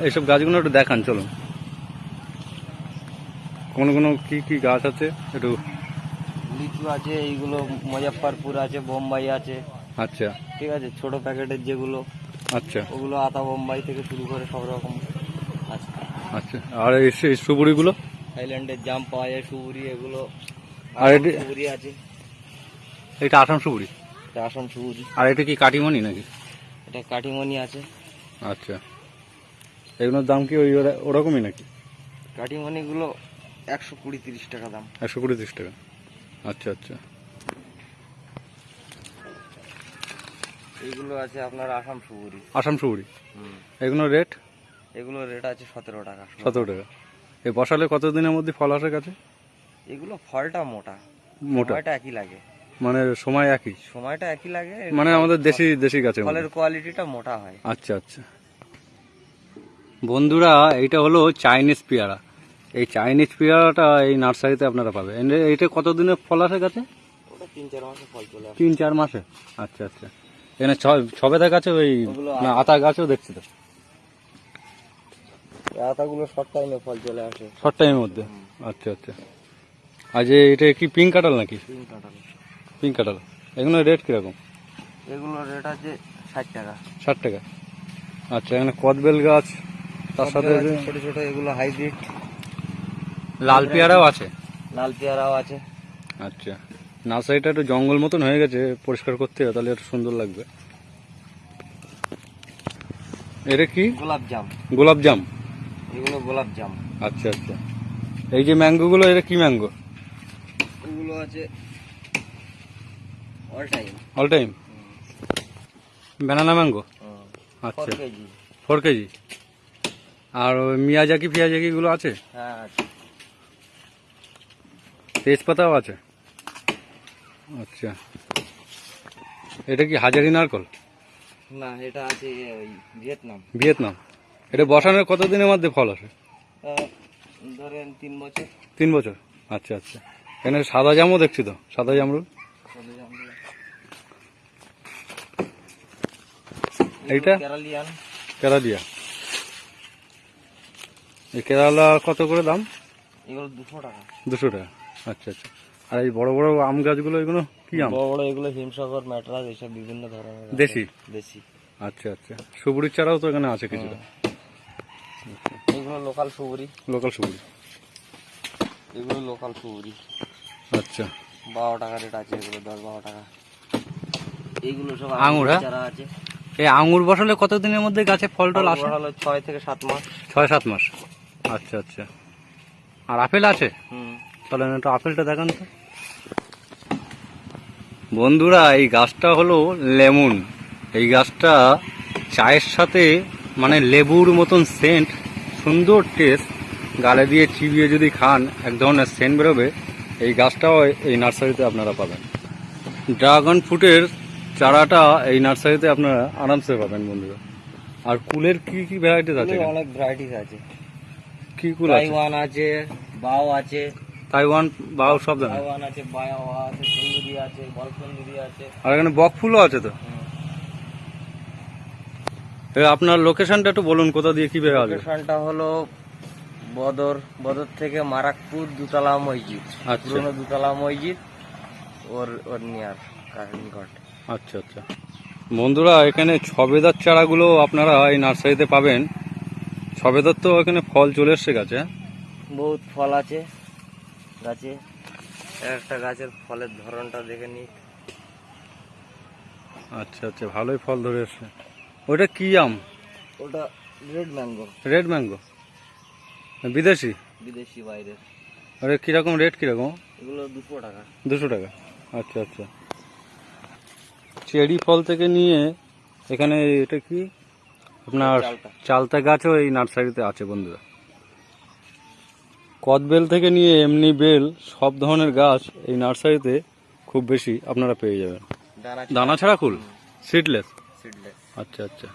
এইসব গাছগুলো একটু দেখান চলুন। কোন কোন কি কি গাছ আছে একটু? লিচু আছে, এইগুলো মুজফ্ফরপুর আছে, বোম্বাই আছে। আচ্ছা ঠিক আছে, ছোট প্যাকেটের যেগুলো আচ্ছা ওগুলো আতা বোম্বাই থেকে শুরু করে সব রকম আছে। আচ্ছা। আর এই সুপুরিগুলো? থাইল্যান্ডের জাম পাওয়া যায়, সুপুরি এগুলো। আর আসাম এটি সুপুরি আছে, এটা আসাম সুপুরি। এটা আসাম সুপুরি। আর এটা কি কাটিমনি নাকি? এটা কাটিমনি আছে। আচ্ছা, এগুলোর দাম কি ওই ওরকমই নাকি? কাটিমনিগুলো 120-30 টাকা দাম। 120-30 টাকা। আচ্ছা আচ্ছা। এইগুলো আছে আপনার আসাম সুপুরি। আসাম সুপুরি, এগুলোর রেট? এগুলো রেট আছে 17 টাকা। 17 টাকা। এই বসালে কতদিনের মধ্যে ফল আসে গাছে? এগুলো ফলটা মোটা, মোটা সময়টা একই লাগে। মানে সময় একই? সময়টা একই লাগে, মানে আমাদের দেশি দেশি গাছে ফলের কোয়ালিটিটা মোটা হয়। আচ্ছা আচ্ছা। বন্ধুরা, এইটা হলো চাইনিজ পেয়ারা। এই চাইনিজ পেয়ারাটা এই নার্সারিতে আপনারা পাবেন। এইটা কতদিনের ফল আসে গাছে? ওটা 3-4 মাসে ফল চলে আসে। 3-4 মাসে? আচ্ছা আচ্ছা। এখানে ছবেদা গাছে ওই আতা গাছও দেখছি তো। আতাগুলো শর্ট টাইমে ফল চলে আসে। শর্ট টাইমের মধ্যে? আচ্ছা আচ্ছা। আর যে এটা কি পিঙ্ক কাঁঠাল নাকি? পিঙ্ক কাঁঠাল। এগুলো রেট কিরকম? এগুলো রেট আছে 60 টাকা। 60 টাকা। আচ্ছা, এখানে কদবেল গাছ, তার সাথে ছোট ছোট এগুলো হাইব্রিড। লাল পেয়ারাও আছে? লাল পেয়ারাও আছে। আচ্ছা, নার্সারিটা একটু জঙ্গল মতন হয়ে গেছে, পরিষ্কার করতে হবে তাহলে একটু সুন্দর লাগবে। এটা কি? গোলাপ জাম। গোলাপ জাম? এগুলো গোলাপ জাম। আচ্ছা আচ্ছা। এই যে ম্যাঙ্গো গুলো, এটা কি ম্যাঙ্গো? এগুলো আছে all time. All time banana mango? আচ্ছা, 4 কেজি। আর মিয়াজাকি ফিয়াজাকি গুলো আছে? হ্যাঁ আছে। তেজপাতাও আছে? আচ্ছা। এটা কি হাজারি নারকল? না, এটা আছে ওই ভিয়েতনাম। ভিয়েতনাম। এটা বসানোর কতদিনের মধ্যে ফল আসে? ধরেন 3 বছর। 3 বছর? আচ্ছা আচ্ছা। এখানে সাদা জামও দেখছি তো, সাদা জামরুল। এইটা কেরালিয়ান। কেরালিয়া। এই কেরালা কত করে দাম? এগুলো 200 টাকা। 200 টাকা। আচ্ছা আচ্ছা। আর এই বড় বড় আম গাছগুলো, এগুলো কি আম? বড় বড় এগুলো হিমসাগর, ম্যাটরাজ, এইসব বিভিন্ন ধরনের দেশি? দেশি। আচ্ছা আচ্ছা। সুপুরির চারাও তো এখানে আছে কিছুটা? এগুলো লোকাল সুপুরি। লোকাল সুপুরি। এগুলো লোকাল সুপুরি। আচ্ছা। 12 টাকা রেট আছে এগুলো, 10-12 টাকা। এইগুলো সব আঙুর? হ্যাঁ, চারা আছে। এই আঙুর বসালে কতদিনের মধ্যে গাছে ফল টল আসে? হলো 6 থেকে 7 মাস। 6-7 মাস। আচ্ছা আচ্ছা। আর আপেল আছে? তাহলে একটু আপেলটা দেখান তো। বন্ধুরা, এই গাছটা হলো লেমন। এই গাছটা চায়ের সাথে মানে লেবুর মতন সেন্ট, সুন্দর টেস্ট। গালে দিয়ে চিবিয়ে যদি খান এক ধরনের সেন্ট বেরোবে। এই গাছটাও এই নার্সারিতে আপনারা পাবেন। ড্রাগন ফ্রুটের চারাটা এই নার্সারিতে আপনারা আরামসে পাবেন বন্ধুরা। আর কুলের কি কি ভ্যারাইটিস আছে? অনেক ভ্যারাইটিস আছে। কি কুল আছে? তাইওয়ান আছে, বাও আছে। তাইওয়ান, বাও সব ধরনের? তাইওয়ান আছে, বাও আছে, সুন্দরী আছে, বলসুন্দরী আছে। আর এখানে বক ফুলও আছে তো? আপনার লোকেশনটা একটু বলুন, কোথা দিয়ে কি বের হবে? লোকেশনটা হলো বদর থেকে মারাকপুর, দুতলা মসজিদ। আচ্ছা। পুরনো দুতলা মসজিদ, ওর নিয়ার নিকট। আচ্ছা আচ্ছা। বন্ধুরা, এখানে ছবেদার চারাগুলো আপনারা এই নার্সারিতে পাবেন। ছবেদার তো এখানে ফল চলে এসছে গাছে? বহুত ফল আছে গাছে। একটা গাছের ফলের ধরনটা দেখে নি। আচ্ছা আচ্ছা, ভালোই ফল ধরে এসছে। ওটা কি আম? ওটা রেড ম্যাঙ্গো। Red mango? বিদেশি? বিদেশি, বাইরের। আরে কিরকম রেট কিরকম? এগুলো 200 টাকা। 200 টাকা। আচ্ছা আচ্ছা। চেরি ফল থেকে নিয়ে এখানে এটা কি আপনার চালতা গাছও এই নার্সারিতে আছে বন্ধুরা। কদবেল থেকে নিয়ে এমনি বেল, সব ধরনের গাছ এই নার্সারিতে খুব বেশি আপনারা পেয়ে যাবেন। দানা ছাড়া কুল? সিডলেস? সিডলেস। আচ্ছা আচ্ছা।